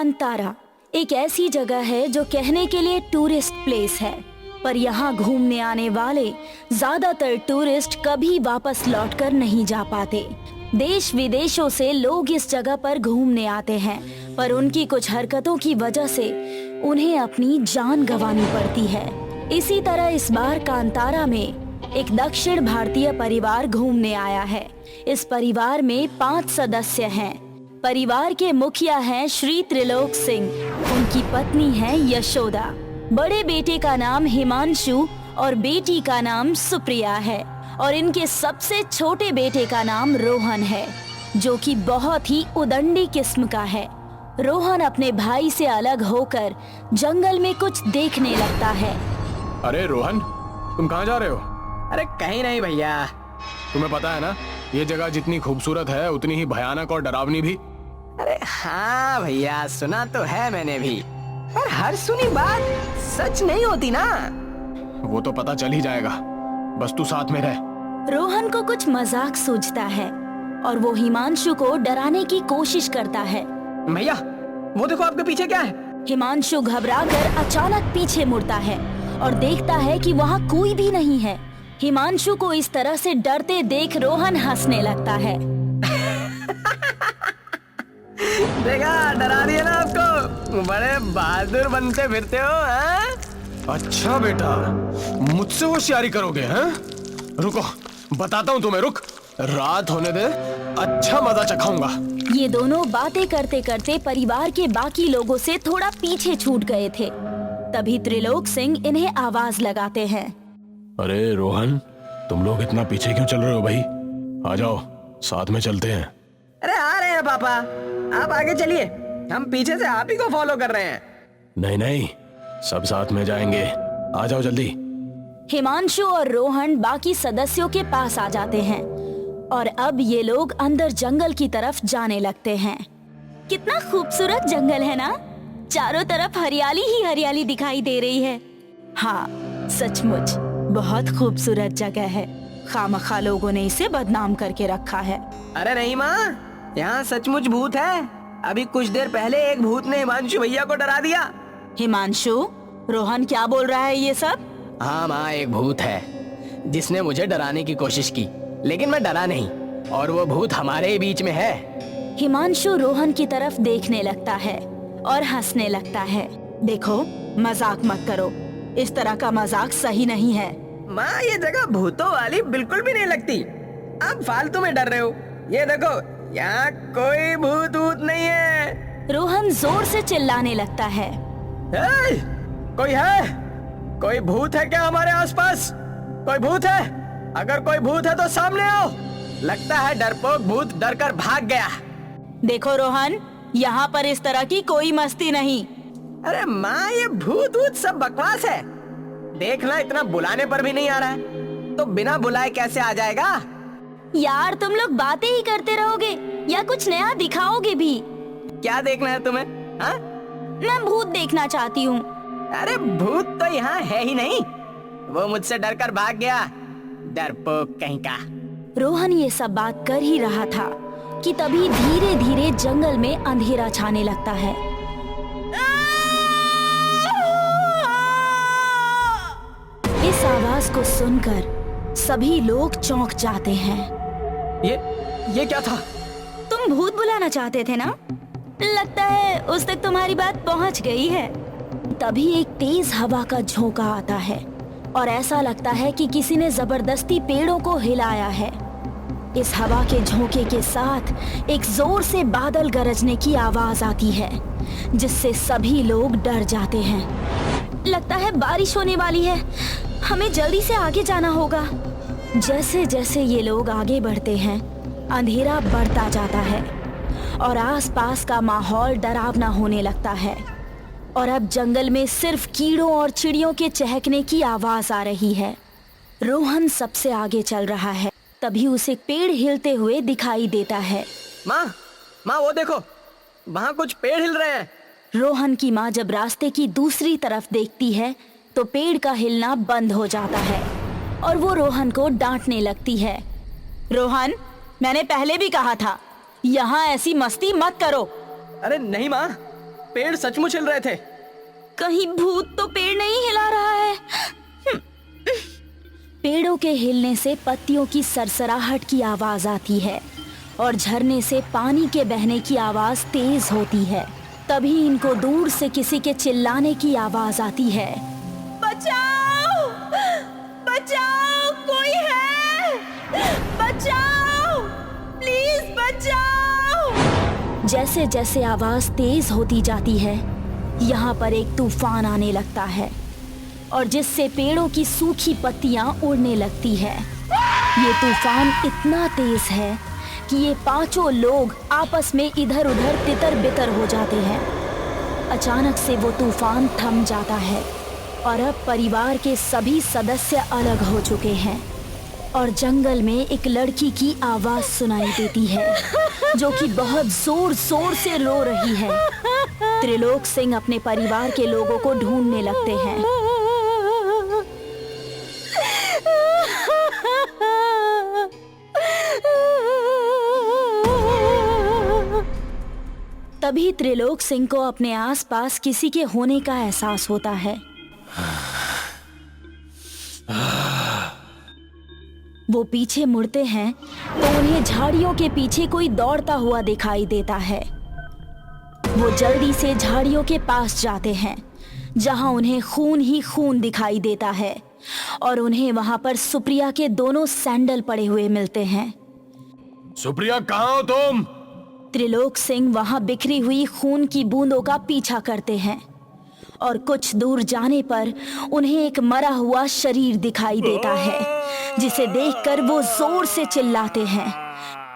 कांतारा एक ऐसी जगह है जो कहने के लिए टूरिस्ट प्लेस है, पर यहाँ घूमने आने वाले ज्यादातर टूरिस्ट कभी वापस लौटकर नहीं जा पाते। देश विदेशों से लोग इस जगह पर घूमने आते हैं, पर उनकी कुछ हरकतों की वजह से उन्हें अपनी जान गंवानी पड़ती है। इसी तरह इस बार कांतारा में एक दक्षिण भारतीय परिवार घूमने आया है। इस परिवार में 5 सदस्य हैं। परिवार के मुखिया हैं श्री त्रिलोक सिंह, उनकी पत्नी है यशोदा, बड़े बेटे का नाम हिमांशु और बेटी का नाम सुप्रिया है, और इनके सबसे छोटे बेटे का नाम रोहन है, जो कि बहुत ही उदंडी किस्म का है। रोहन अपने भाई से अलग होकर जंगल में कुछ देखने लगता है। अरे रोहन, तुम कहाँ जा रहे हो? अरे कहीं नहीं भैया। तुम्हें पता है ना, ये जगह जितनी खूबसूरत है उतनी ही भयानक और डरावनी भी। अरे हाँ भैया, सुना तो है मैंने भी, पर हर सुनी बात सच नहीं होती ना। वो तो पता चल ही जाएगा, बस तू साथ में रह। रोहन को कुछ मजाक सूझता है और वो हिमांशु को डराने की कोशिश करता है। भैया वो देखो, आपके पीछे क्या है? हिमांशु घबराकर अचानक पीछे मुड़ता है और देखता है कि वहाँ कोई भी नहीं है। हिमांशु को इस तरह से डरते देख रोहन हंसने लगता है। देखा, डरा दिया ना आपको। बड़े बहादुर बनते फिरते हो हाँ? अच्छा बेटा, मुझसे होशियारी करोगे हैं? रुको, बताता हूँ तुम्हें, रुक। रात होने दे, अच्छा मजा चखाऊंगा। ये दोनों बातें करते करते परिवार के बाकी लोगों से थोड़ा पीछे छूट गए थे। तभी त्रिलोक सिंह इन्हें आवाज लगाते हैं। अरे रोहन, तुम लोग इतना पीछे क्यों चल रहे हो भाई? आ जाओ, साथ में चलते हैं। अरे आ रहे हैं पापा, आप आगे चलिए, हम पीछे से आप ही को फॉलो कर रहे हैं। नहीं नहीं, सब साथ में जाएंगे, आ जाओ जल्दी। हिमांशु और रोहन बाकी सदस्यों के पास आ जाते हैं और अब ये लोग अंदर जंगल की तरफ जाने लगते हैं। कितना खूबसूरत जंगल है ना, चारों तरफ हरियाली ही हरियाली दिखाई दे रही है। हाँ, सचमुच बहुत खूबसूरत जगह है, खामखा लोगों ने इसे बदनाम करके रखा है। अरे नहीं माँ, यहाँ सचमुच भूत है। अभी कुछ देर पहले एक भूत ने हिमांशु भैया को डरा दिया। हिमांशु, रोहन क्या बोल रहा है ये सब? हाँ माँ, एक भूत है जिसने मुझे डराने की कोशिश की, लेकिन मैं डरा नहीं, और वो भूत हमारे बीच में है। हिमांशु रोहन की तरफ देखने लगता है और हंसने लगता है। देखो, मजाक मत करो, इस तरह का मजाक सही नहीं है। माँ, ये जगह भूतों वाली बिल्कुल भी नहीं लगती, आप फालतू में डर रहे हो। ये देखो, यहाँ कोई भूत वूत नहीं है। रोहन जोर से चिल्लाने लगता है। कोई है? कोई भूत है क्या हमारे आसपास? कोई भूत है? अगर कोई भूत है तो सामने आओ। लगता है डरपोक भूत डरकर भाग गया। देखो रोहन, यहाँ पर इस तरह की कोई मस्ती नहीं। अरे माँ, ये भूत वूत सब बकवास है। देखना, इतना बुलाने पर भी नहीं आ रहा है, तो बिना बुलाए कैसे आ जाएगा? यार, तुम लोग बातें ही करते रहोगे या कुछ नया दिखाओगे भी? क्या देखना है तुम्हें? हाँ? मैं भूत देखना चाहती हूँ। अरे भूत तो यहाँ है ही नहीं, वो मुझसे डरकर भाग गया, डरपोक कहीं का। रोहन ये सब बात कर ही रहा था कि तभी धीरे धीरे जंगल में अंधेरा छाने लगता है। इस आवाज को सुनकर सभी लोग चौंक जाते हैं। ये क्या था? तुम भूत बुलाना चाहते थे ना? लगता है उस तक तुम्हारी बात पहुंच गई है। तभी एक तेज हवा का झोंका आता है और ऐसा लगता है कि किसी ने जबरदस्ती पेड़ों को हिलाया है। इस हवा के झोंके के साथ एक जोर से बादल गरजने की आवाज आती है, जिससे सभी लोग डर जाते हैं। लगता है बारिश होने वाली है, हमें जल्दी से आगे जाना होगा। जैसे जैसे ये लोग आगे बढ़ते हैं, अंधेरा बढ़ता जाता है और आसपास का माहौल डरावना होने लगता है, और अब जंगल में सिर्फ कीड़ों और चिड़ियों के चहकने की आवाज आ रही है। रोहन सबसे आगे चल रहा है, तभी उसे पेड़ हिलते हुए दिखाई देता है। माँ, वो देखो, वहाँ कुछ पेड़ हिल रहे हैं। रोहन की माँ जब रास्ते की दूसरी तरफ देखती है तो पेड़ का हिलना बंद हो जाता है और वो रोहन को डांटने लगती है। रोहन, मैंने पहले भी कहा था, यहाँ ऐसी मस्ती मत करो। अरे नहीं माँ, पेड़ सचमुच हिल रहे थे। कहीं भूत तो पेड़ नहीं हिला रहा है। पेड़ों के हिलने से पत्तियों की सरसराहट की आवाज आती है और झरने से पानी के बहने की आवाज तेज होती है। तभी इनको दूर से किसी के चिल्लाने की आवाज आती है। बचाओ! बचाओ! कोई है! बचाओ! प्लीज बचाओ! जैसे जैसे आवाज तेज होती जाती है, यहाँ पर एक तूफान आने लगता है और जिससे पेड़ों की सूखी पत्तियां उड़ने लगती है। ये तूफान इतना तेज है कि ये पांचों लोग आपस में इधर उधर तितर बितर हो जाते हैं। अचानक से वो तूफान थम जाता है और अब परिवार के सभी सदस्य अलग हो चुके हैं और जंगल में एक लड़की की आवाज सुनाई देती है जो कि बहुत जोर जोर से रो रही है। त्रिलोक सिंह अपने परिवार के लोगों को ढूंढने लगते हैं। तभी त्रिलोक सिंह को अपने आसपास किसी के होने का एहसास होता है। वो पीछे मुड़ते हैं तो उन्हें झाड़ियों के पीछे कोई दौड़ता हुआ दिखाई देता है। वो जल्दी से झाड़ियों के पास जाते हैं जहां उन्हें खून ही खून दिखाई देता है और उन्हें वहां पर सुप्रिया के दोनों सैंडल पड़े हुए मिलते हैं। सुप्रिया, कहाँ हो तुम? त्रिलोक सिंह वहां बिखरी हुई खून की बूंदों का पीछा करते हैं और कुछ दूर जाने पर उन्हें एक मरा हुआ शरीर दिखाई देता है जिसे देखकर वो जोर से चिल्लाते हैं।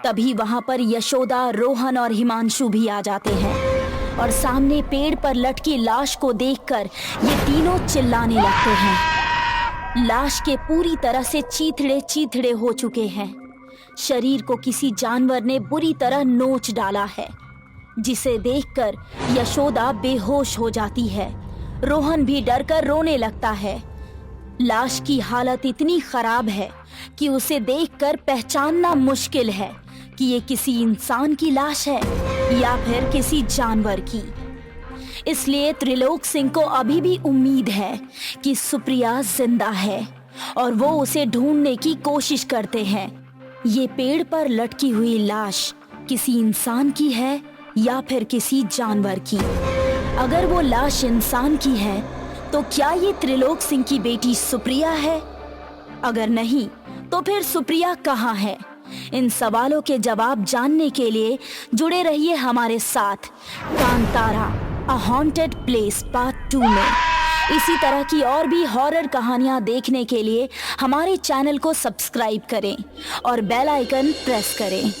तभी वहां पर यशोदा, रोहन और हिमांशु भी आ जाते हैं और सामने पेड़ पर लटकी लाश को देखकर ये तीनों चिल्लाने लगते हैं। लाश के पूरी तरह से चीथड़े चीथड़े हो चुके हैं। शरीर को किसी जानवर ने बुरी तरह नोच डाला है जिसे देखकर यशोदा बेहोश हो जाती है। रोहन भी डरकर रोने लगता है। लाश की हालत इतनी खराब है कि उसे देखकर पहचानना मुश्किल है कि ये किसी इंसान की लाश है या फिर किसी जानवर की। इसलिए त्रिलोक सिंह को अभी भी उम्मीद है कि सुप्रिया जिंदा है और वो उसे ढूंढने की कोशिश करते हैं। ये पेड़ पर लटकी हुई लाश किसी इंसान की है या फिर किसी जानवर की। अगर वो लाश इंसान की है तो क्या ये त्रिलोक सिंह की बेटी सुप्रिया है? अगर नहीं तो फिर सुप्रिया कहाँ है? इन सवालों के जवाब जानने के लिए जुड़े रहिए हमारे साथ कांतारा अ हॉन्टेड प्लेस पार्ट 2 में। इसी तरह की और भी हॉरर कहानियां देखने के लिए हमारे चैनल को सब्सक्राइब करें और बेल आइकन प्रेस करें।